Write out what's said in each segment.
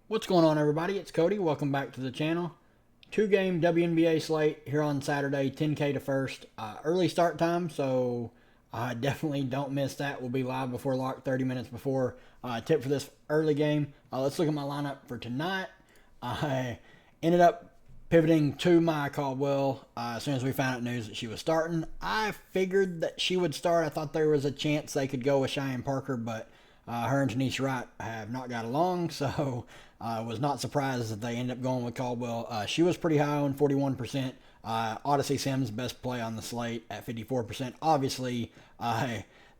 What's going on, everybody? It's Cody. Welcome back to the channel. Two-game WNBA slate here on Saturday, 10K to first. Early start time, so definitely don't miss that. We'll be live before lock, 30 minutes before tip for this early game. Let's look at my lineup for tonight. I ended up pivoting to Maya Caldwell as soon as we found out news that she was starting. I figured that she would start. I thought there was a chance they could go with Cheyenne Parker, but her and Tanisha Wright have not got along, so I was not surprised that they ended up going with Caldwell. She was pretty high on 41%. Odyssey Sims, best play on the slate at 54%. Obviously,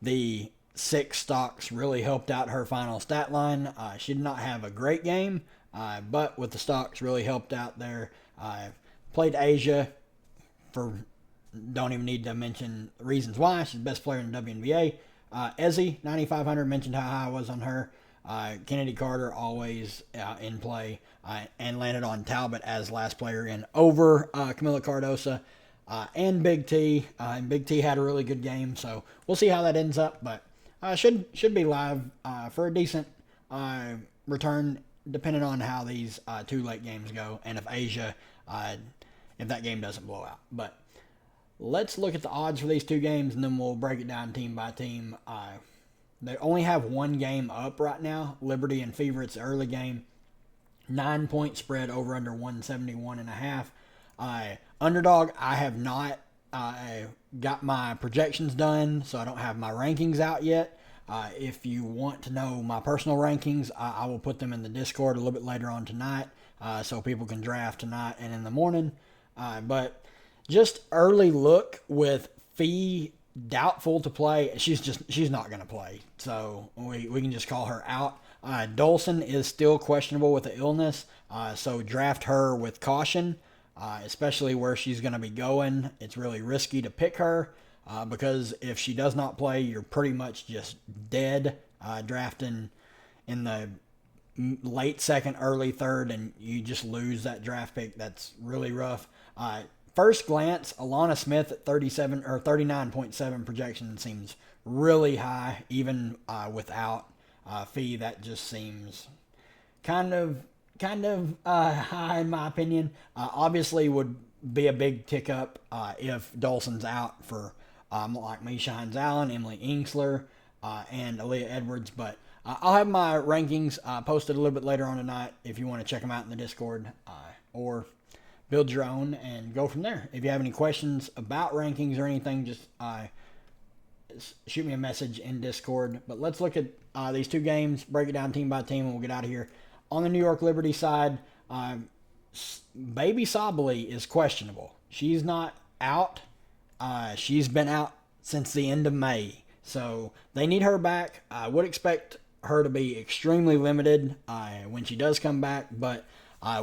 the six stocks really helped out her final stat line. She did not have a great game, but with the stocks really helped out there. Played Asia for, don't even need to mention reasons why. She's the best player in the WNBA. Ezzy, 9,500, mentioned how high I was on her. Kennedy Carter, always in play, and landed on Talbot as last player in over Camila Cardosa and Big T. And Big T had a really good game, so we'll see how that ends up. But should be live for a decent return, depending on how these two late games go, and if that game doesn't blow out. But let's look at the odds for these two games, and then we'll break it down team by team. They only have one game up right now, Liberty and Fever. It's the early game. 9-point spread over under 171.5. Underdog, I have not got my projections done, so I don't have my rankings out yet. If you want to know my personal rankings, I will put them in the Discord a little bit later on tonight, so people can draft tonight and in the morning. But just early look with Fee doubtful to play. She's not going to play, so we can just call her out. Dolson is still questionable with the illness, so draft her with caution, especially where she's going to be going. It's really risky to pick her because if she does not play, you're pretty much just dead drafting in the late second, early third, and you just lose that draft pick. That's really rough. First glance, Alana Smith at 37 or 39.7 projection seems really high, even without Fee. That just seems kind of high in my opinion. Obviously, would be a big tick up if Dolson's out for like Misha Hines Allen, Emily Ingsler, and Aaliyah Edwards. But I'll have my rankings posted a little bit later on tonight if you want to check them out in the Discord or build your own and go from there. If you have any questions about rankings or anything, just shoot me a message in Discord. But let's look at these two games, break it down team by team, and we'll get out of here. On the New York Liberty side, Baby Sabali is questionable. She's not out. She's been out since the end of May. So they need her back. I would expect her to be extremely limited when she does come back, but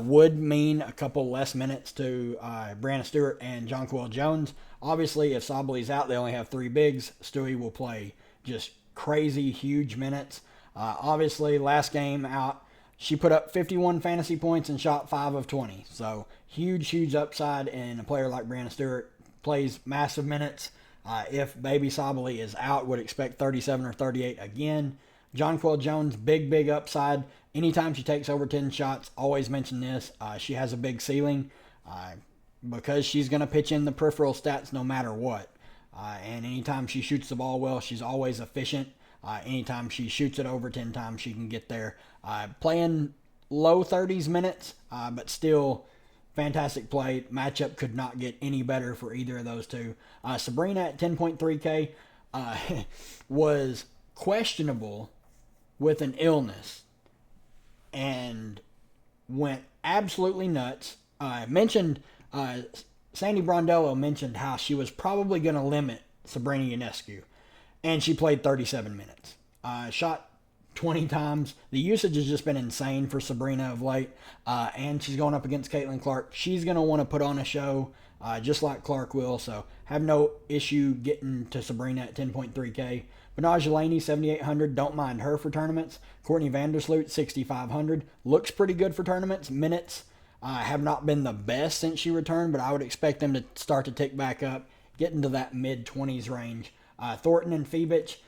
would mean a couple less minutes to Brianna Stewart and Jonquel Jones. Obviously, if Sabali's out, they only have three bigs. Stewie will play just crazy, huge minutes. Obviously, last game out, she put up 51 fantasy points and shot 5 of 20. So, huge upside, and a player like Brianna Stewart plays massive minutes. If Baby Sabali is out, would expect 37 or 38 again. Jonquel Jones, big upside. Anytime she takes over 10 shots, always mention this. She has a big ceiling because she's going to pitch in the peripheral stats no matter what. And anytime she shoots the ball well, she's always efficient. Anytime she shoots it over 10 times, she can get there. Playing low 30s minutes, but still fantastic play. Matchup could not get any better for either of those two. Sabrina at 10.3K was questionable with an illness and went absolutely nuts. Sandy Brondello mentioned how she was probably going to limit Sabrina Ionescu, and she played 37 minutes. Shot 20 times. The usage has just been insane for Sabrina of late, and she's going up against Caitlin Clark. She's going to want to put on a show just like Clark will, so have no issue getting to Sabrina at 10.3K. Benaj Laney, 7,800. Don't mind her for tournaments. Courtney Vandersloot, 6,500. Looks pretty good for tournaments. Minutes have not been the best since she returned, but I would expect them to start to tick back up, get into that mid-20s range. Thornton and Phoebich,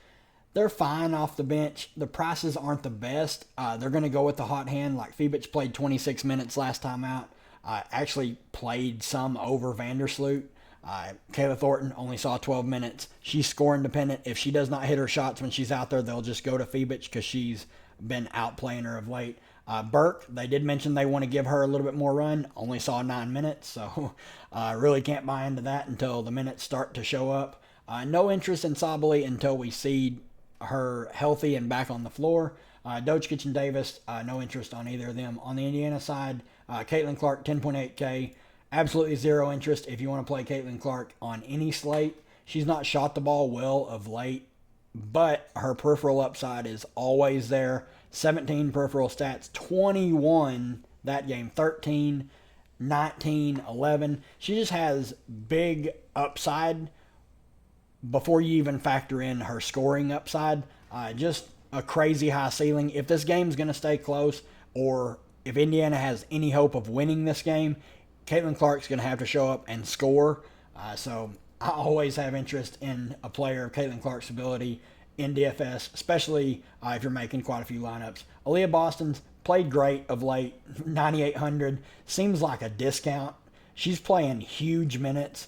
they're fine off the bench. The prices aren't the best. They're going to go with the hot hand. Like Fibic played 26 minutes last time out. Actually played some over Vandersloot. Kayla Thornton only saw 12 minutes. She's scoring dependent. If she does not hit her shots when she's out there, they'll just go to Fibic because she's been outplaying her of late. Burke, they did mention they want to give her a little bit more run. Only saw 9 minutes, so really can't buy into that until the minutes start to show up. No interest in Sabali until we see her healthy and back on the floor. Doge and Davis, no interest on either of them. On the Indiana side, Caitlin Clark, 10.8K. Absolutely zero interest if you want to play Caitlin Clark on any slate. She's not shot the ball well of late, but her peripheral upside is always there. 17 peripheral stats, 21 that game, 13, 19, 11. She just has big upside before you even factor in her scoring upside. Just a crazy high ceiling. If this game's going to stay close, or if Indiana has any hope of winning this game, Caitlin Clark's going to have to show up and score. So I always have interest in a player of Caitlin Clark's ability in DFS, especially if you're making quite a few lineups. Aaliyah Boston's played great of late, 9,800. Seems like a discount. She's playing huge minutes.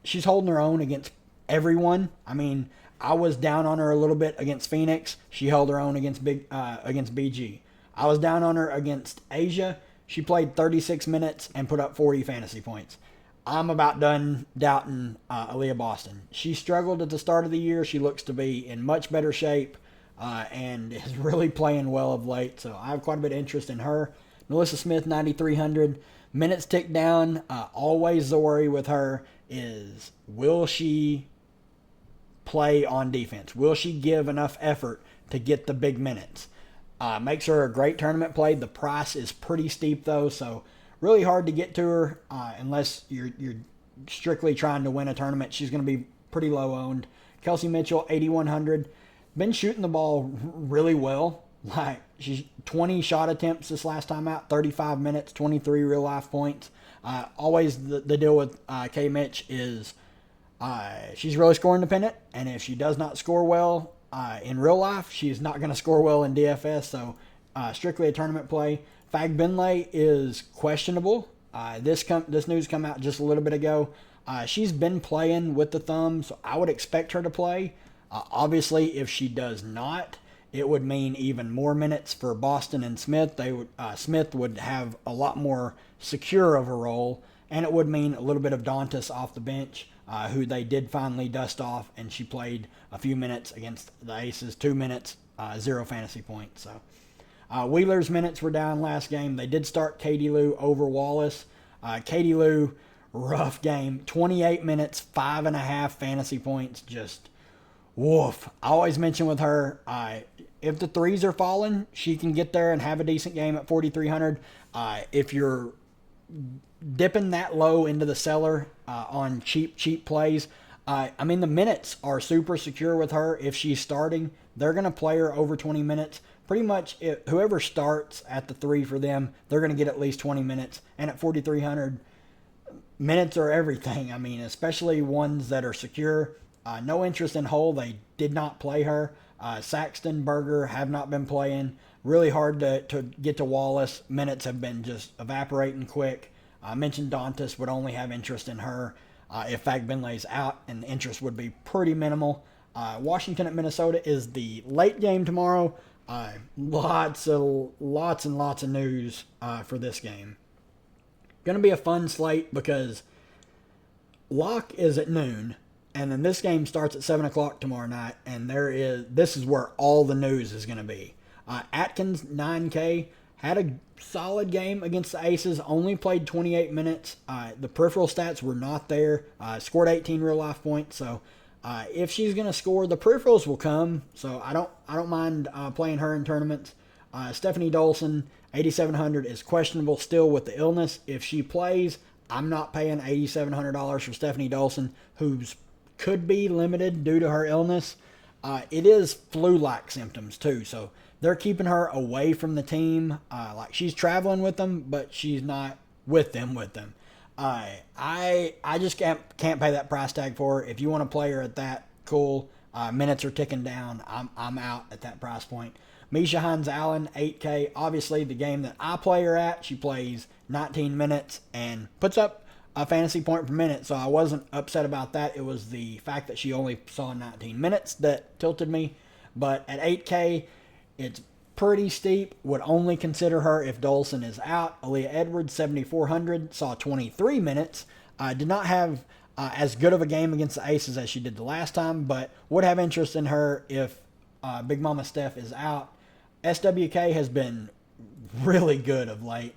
She's holding her own against everyone. I mean, I was down on her a little bit against Phoenix. She held her own against BG. I was down on her against Asia. She played 36 minutes and put up 40 fantasy points. I'm about done doubting Aaliyah Boston. She struggled at the start of the year. She looks to be in much better shape and is really playing well of late. So I have quite a bit of interest in her. Melissa Smith, 9,300. Minutes tick down. Always the worry with her is, will she play on defense? Will she give enough effort to get the big minutes? Makes her a great tournament play. The price is pretty steep, though, so really hard to get to her unless you're strictly trying to win a tournament. She's going to be pretty low owned. Kelsey Mitchell, 8,100. Been shooting the ball really well. Like, she's 20 shot attempts this last time out, 35 minutes, 23 real life points. Always the deal with K. Mitch is she's really scoring dependent, and if she does not score well in real life, she's not going to score well in DFS, so strictly a tournament play. Fag Binley is questionable. This news come out just a little bit ago. She's been playing with the thumb, so I would expect her to play. Obviously, if she does not, it would mean even more minutes for Boston and Smith. Smith would have a lot more secure of a role, and it would mean a little bit of Dantas off the bench, who they did finally dust off, and she played a few minutes against the Aces, 2 minutes, 0 fantasy points. So Wheeler's minutes were down last game. They did start Katie Lou over Wallace. Katie Lou, rough game, 28 minutes, 5.5 fantasy points, just woof. I always mention with her, if the threes are falling, she can get there and have a decent game at 4,300. If you're dipping that low into the cellar on cheap plays, I mean, the minutes are super secure with her. If she's starting, they're going to play her over 20 minutes. Pretty much, whoever starts at the 3 for them, they're going to get at least 20 minutes. And at 4,300, minutes are everything. I mean, especially ones that are secure. No interest in Hull. They did not play her. Saxton, Berger have not been playing. Really hard to get to Wallace. Minutes have been just evaporating quick. I mentioned Dantas would only have interest in her if Fag Binley's out, and the interest would be pretty minimal. Washington at Minnesota is the late game tomorrow. Lots and lots of news for this game. Going to be a fun slate because Locke is at noon, and then this game starts at 7 o'clock tomorrow night, and this is where all the news is going to be. Atkins, 9K, had a solid game against the Aces, only played 28 minutes. The peripheral stats were not there. Scored 18 real life points, so if she's going to score, the peripherals will come, so I don't mind playing her in tournaments. Stephanie Dolson, 8,700, is questionable still with the illness. If she plays, I'm not paying $8,700 for Stephanie Dolson, who's could be limited due to her illness. It is flu-like symptoms too, so they're keeping her away from the team. Like, she's traveling with them, but she's not with them. I just can't pay that price tag for her. If you want to play her at that, cool. Minutes are ticking down. I'm out at that price point. Misha Hines Allen, 8K. Obviously, the game that I play her at, she plays 19 minutes and puts up a fantasy point per minute, so I wasn't upset about that. It was the fact that she only saw 19 minutes that tilted me. But at 8K, it's pretty steep. Would only consider her if Dolson is out. Aaliyah Edwards, 7,400, saw 23 minutes. Did not have as good of a game against the Aces as she did the last time, but would have interest in her if Big Mama Steph is out. SWK has been really good of late.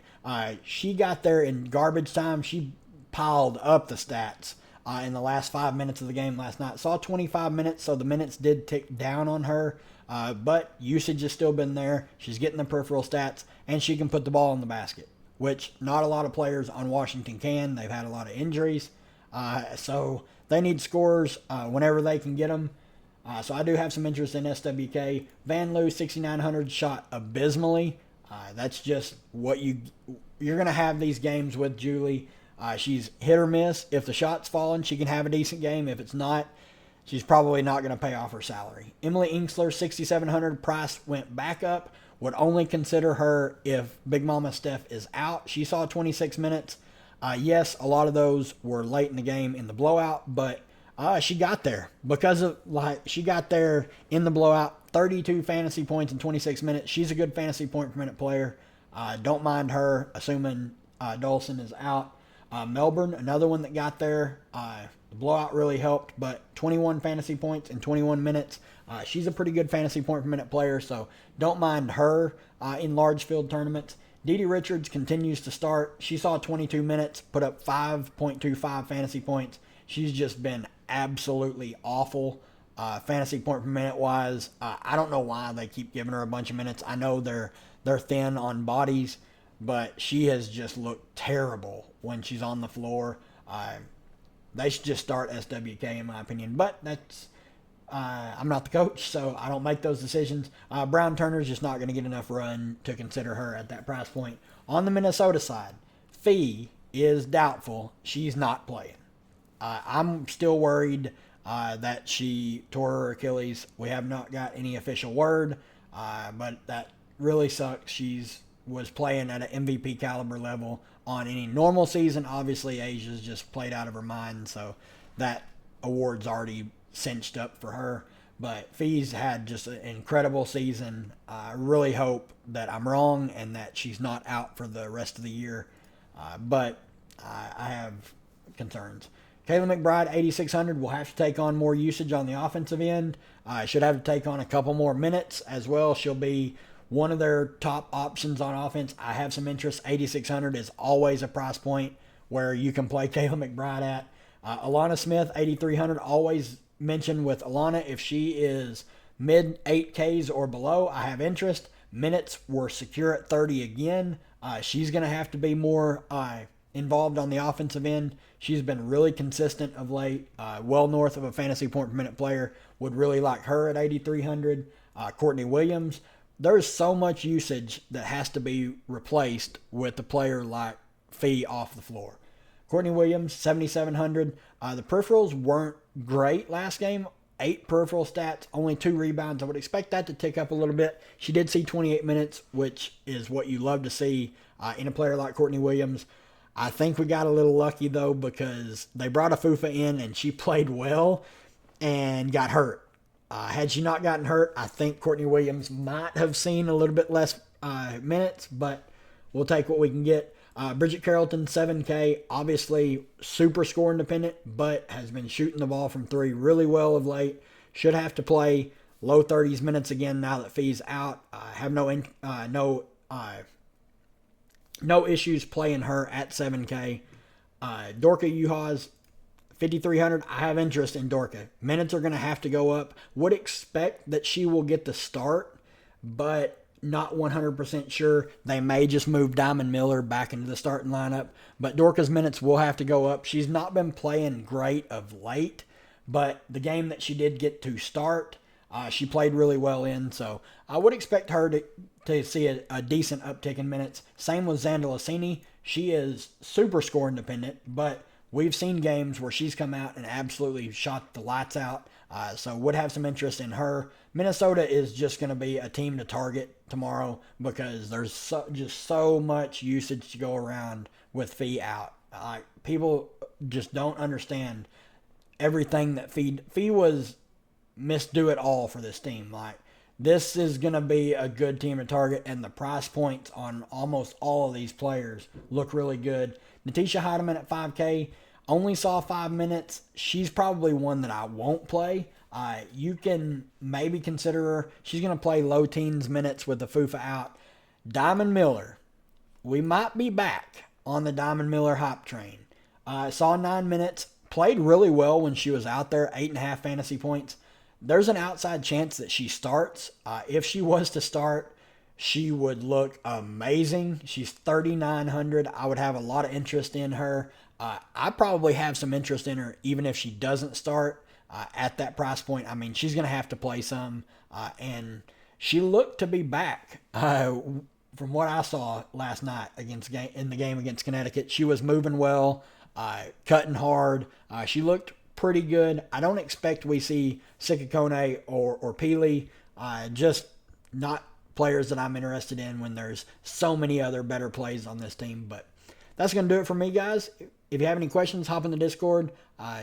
She got there in garbage time. She piled up the stats in the last 5 minutes of the game last night. Saw 25 minutes, so the minutes did tick down on her, but usage has still been there. She's getting the peripheral stats, and she can put the ball in the basket, which not a lot of players on Washington can. They've had a lot of injuries, so they need scorers whenever they can get them. So I do have some interest in SWK. Van Loo, 6,900, shot abysmally. That's just what you're going to have these games with Julie. She's hit or miss. If the shot's falling, she can have a decent game. If it's not, she's probably not going to pay off her salary. Emily Inksler, 6,700, price went back up. Would only consider her if Big Mama Steph is out. She saw 26 minutes. Yes, a lot of those were late in the game in the blowout, but she got there because of she got there in the blowout. 32 fantasy points in 26 minutes. She's a good fantasy point per minute player. Don't mind her, assuming Dolson is out. Melbourne, another one that got there. The blowout really helped, but 21 fantasy points in 21 minutes. She's a pretty good fantasy point per minute player, so don't mind her in large field tournaments. DeDe Richards continues to start. She saw 22 minutes, put up 5.25 fantasy points. She's just been absolutely awful fantasy point per minute wise. I don't know why they keep giving her a bunch of minutes. I know they're thin on bodies, but she has just looked terrible when she's on the floor. They should just start SWK in my opinion, but that's I'm not the coach, so I don't make those decisions. Brown Turner's just not going to get enough run to consider her at that price point. On the Minnesota side, Fee is doubtful. She's not playing. I'm still worried that she tore her Achilles. We have not got any official word, but that really sucks. She's was playing at an MVP caliber level on any normal season. Obviously, Asia's just played out of her mind, so that award's already cinched up for her. But Fee's had just an incredible season. I really hope that I'm wrong and that she's not out for the rest of the year. But I have concerns. Kayla McBride, 8,600, will have to take on more usage on the offensive end. Should have to take on a couple more minutes as well. She'll be one of their top options on offense. I have some interest. 8,600 is always a price point where you can play Kayla McBride at. Alana Smith, 8,300, always mention with Alana if she is mid 8Ks or below, I have interest. Minutes were secure at 30 again. She's going to have to be more involved on the offensive end. She's been really consistent of late, well north of a fantasy point per minute player. Would really like her at 8,300. Courtney Williams. There's so much usage that has to be replaced with a player like Fee off the floor. Courtney Williams, 7,700. The peripherals weren't great last game. 8 peripheral stats, only 2 rebounds. I would expect that to tick up a little bit. She did see 28 minutes, which is what you love to see in a player like Courtney Williams. I think we got a little lucky, though, because they brought Afufa in, and she played well and got hurt. Had she not gotten hurt, I think Courtney Williams might have seen a little bit less minutes, but we'll take what we can get. Bridget Carrollton, 7K, obviously super score independent, but has been shooting the ball from 3 really well of late. Should have to play low 30s minutes again now that Fee's out. Have no issues playing her at 7K. Dorka Uhas, 5,300. I have interest in Dorka. Minutes are going to have to go up. Would expect that she will get the start, but not 100% sure. They may just move Diamond Miller back into the starting lineup, but Dorka's minutes will have to go up. She's not been playing great of late, but the game that she did get to start, she played really well in, so I would expect her to see a decent uptick in minutes. Same with Zandalasini. She is super score independent, but we've seen games where she's come out and absolutely shot the lights out. So would have some interest in her. Minnesota is just going to be a team to target tomorrow because there's just so much usage to go around with Fee out. People just don't understand everything that Fee was misdo it all for this team. Like, this is going to be a good team to target, and the price points on almost all of these players look really good. Natisha Heidemann at 5K, only saw 5 minutes. She's probably one that I won't play. You can maybe consider her. She's going to play low teens minutes with the Fufa out. Diamond Miller, we might be back on the Diamond Miller hype train. Saw 9 minutes, played really well when she was out there, 8.5 fantasy points. There's an outside chance that she starts. If she was to start, she would look amazing. She's 3,900. I would have a lot of interest in her. I probably have some interest in her even if she doesn't start at that price point. I mean, she's going to have to play some. And she looked to be back. From what I saw last night in the game against Connecticut, she was moving well, cutting hard. She looked pretty good. I don't expect we see Sikakone or Peely. Just not players that I'm interested in when there's so many other better plays on this team. But that's going to do it for me, guys. If you have any questions, hop in the Discord.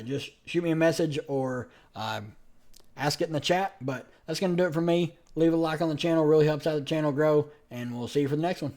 Just shoot me a message or ask it in the chat. But that's going to do it for me. Leave a like on the channel. Really helps out the channel grow. And we'll see you for the next one.